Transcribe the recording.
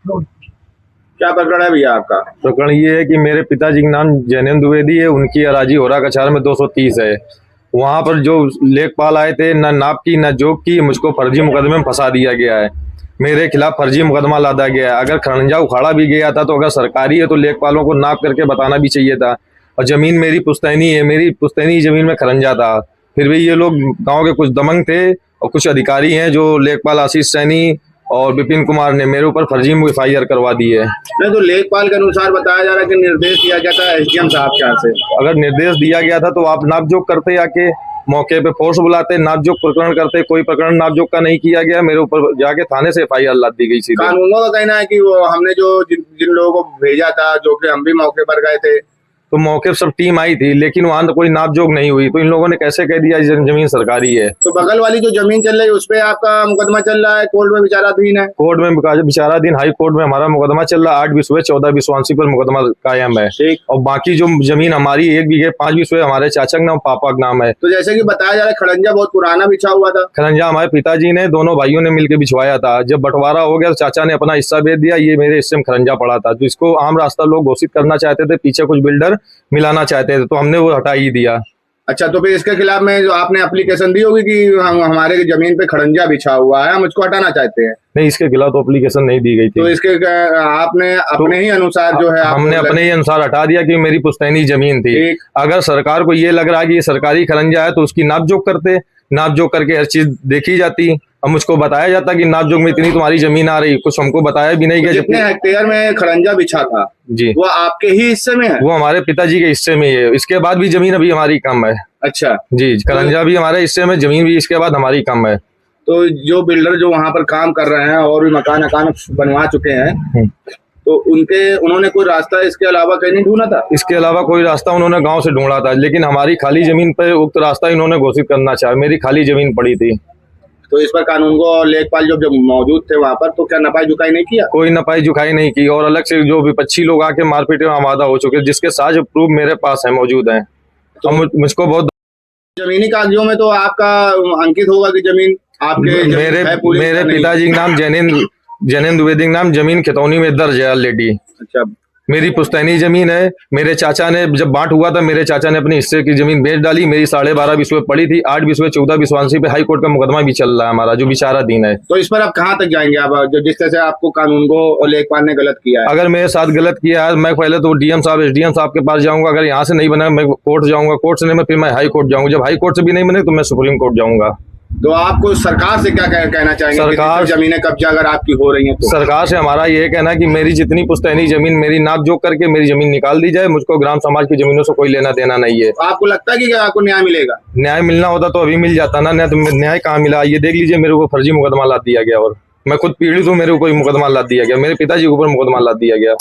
क्या प्रकरण है भैया आपका? प्रकरण ये है कि मेरे पिताजी का नाम जैनेंद्र द्विवेदी है, उनकी अराजी होरा कछार में 230 है। वहां पर जो लेखपाल आए थे, न नाप की न जोक की, मुझको फर्जी मुकदमे में फंसा दिया गया है। मेरे खिलाफ फर्जी मुकदमा लादा गया है। अगर खरंजा उखाड़ा भी गया था तो अगर सरकारी है तो लेखपालों को नाप करके बताना भी चाहिए था। और जमीन मेरी पुश्तैनी है, मेरी पुश्तैनी जमीन में खरंजा था। फिर भी ये लोग गांव के कुछ दबंग थे और कुछ अधिकारी हैं, जो लेखपाल आशीष सैनी और विपिन कुमार ने मेरे ऊपर फर्जी FIR करवा दी है। नहीं तो लेखपाल के अनुसार बताया जा रहा है कि निर्देश दिया गया था SDM साहब के यहाँ से। अगर निर्देश दिया गया था तो आप नापजोक करते, आके मौके पे फोर्स बुलाते, नापजोक प्रकरण करते। कोई प्रकरण नापजोक का नहीं किया गया, मेरे ऊपर जाके थाने से FIR लाद दी गई। सीधे कानूनों का कहना है कि वो हमने जो जिन लोगों को भेजा था, जो कि हम भी मौके पर गए थे, तो मौके पर सब टीम आई थी, लेकिन वहां तो कोई नापजोक नहीं हुई। तो इन लोगों ने कैसे कह दिया जमीन सरकारी है? तो बगल वाली जो जमीन चल रही है उस पे आपका मुकदमा चल रहा है, कोर्ट में विचाराधीन है। कोर्ट में विचाराधीन हाई कोर्ट में हमारा मुकदमा चल रहा है। 8 बिस्वे 14 बिस्वांसी पर मुकदमा कायम है। और बाकी जो जमीन हमारी 1 बीघे 5 बिस्वे हमारे चाचा के नाम, पापा का नाम है। तो जैसे कि बताया जा रहा है खड़ंजा बहुत पुराना बिछा हुआ था। खरंजा हमारे पिताजी ने, दोनों भाइयों ने मिलकर बिछवाया था। जब बंटवारा हो गया तो चाचा ने अपना हिस्सा बेच दिया। ये मेरे हिस्से में खरंजा पड़ा था, तो इसको आम रास्ता लोग घोषित करना चाहते थे, पीछे कुछ बिल्डर मिलाना चाहते थे, तो हमने वो हटा ही दिया। अच्छा, तो फिर इसके खिलाफ में जो आपने एप्लीकेशन दी होगी कि हमारे जमीन पे खड़ंजा बिछा हुआ है, हम इसको हटाना चाहते हैं। नहीं, इसके खिलाफ तो एप्लीकेशन नहीं दी गई थी। तो इसके आपने अपने ही अनुसार जो है हमने अपने ही अनुसार हटा दिया कि मेरी पुश्तैनी जमीन थी। अगर सरकार को ये लग रहा है कि ये सरकारी खरंजा है तो उसकी नापजोक करते, नापजोक करके हर चीज देखी जाती और मुझको बताया जाता कि नापजोक में इतनी तुम्हारी जमीन आ रही। कुछ हमको बताया भी नहीं। तो जितने हेक्टेयर में खड़ंजा बिछा था जी, वो आपके ही हिस्से में है? वो हमारे पिताजी के हिस्से में है। इसके बाद भी जमीन अभी हमारी कम है। अच्छा जी, खरंजा भी हमारे हिस्से में, जमीन भी इसके बाद हमारी कम है। तो जो बिल्डर जो वहां पर काम कर रहे हैं और भी मकान बनवा चुके हैं, तो उन्होंने कोई रास्ता इसके अलावा कहीं नहीं ढूंढा था? इसके अलावा कोई रास्ता उन्होंने गांव से ढूंढा था, लेकिन हमारी खाली जमीन पर उक्त रास्ता इन्होंने घोषित करना चाहा। मेरी खाली जमीन पड़ी थी, तो इस पर कानून को और लेखपाल जब मौजूद थे वहां पर, तो क्या नपाई जुकाई नहीं किया? कोई नपाई जुकाई नहीं की। और अलग से जो विपक्षी लोग आके मारपीट में आमादा हो चुके, जिसके साज प्रूफ मेरे पास है, मौजूद है। तो मुझको बहुत जमीनी कागजों में तो आपका अंकित होगा कि जमीन आपके मेरे पिताजी का नाम जैनेंद्र द्विवेदी का नाम जमीन खितौनी में दर्ज है ऑलरेडी। अच्छा, मेरी पुश्तैनी जमीन है। मेरे चाचा ने, जब बांट हुआ था, मेरे चाचा ने अपने हिस्से की जमीन बेच डाली। मेरी 12.5 बिस्वे पड़ी थी। 8 बिस्वे 14 बिस्वांसी पे हाई कोर्ट का मुकदमा भी चल रहा है हमारा, जो विचाराधीन है। तो इस पर आप कहाँ तक जाएंगे? आप जो जिस तरह से आपको कानून को और लेखपाल ने गलत किया है, अगर मेरे साथ गलत किया है, मैं पहले तो DM साहब, SDM साहब के पास जाऊंगा। अगर यहाँ से नहीं बना मैं कोर्ट जाऊंगा, कोर्ट से नहीं फिर मैं हाई कोर्ट जाऊंगा। जब हाई कोर्ट से भी नहीं बने तो मैं सुप्रीम कोर्ट जाऊंगा। तो आपको सरकार से क्या कहना चाहेंगे? सरकार जमीनें कब्जा अगर आपकी हो रही हैं तो सरकार से हमारा ये कहना है कि मेरी जितनी पुश्तैनी जमीन, मेरी नापजोक करके मेरी जमीन निकाल दी जाए। मुझको ग्राम समाज की जमीनों से कोई लेना देना नहीं है। आपको लगता है कि आपको न्याय मिलेगा? न्याय मिलना होता तो अभी मिल जाता ना। न्याय कहाँ मिला? ये देख लीजिए, मेरे को फर्जी मुकदमा लाद दिया गया और मैं खुद पीड़ित हूँ। मेरे को कोई मुकदमा लाद दिया गया, मेरे पिताजी के ऊपर मुकदमा लाद दिया गया।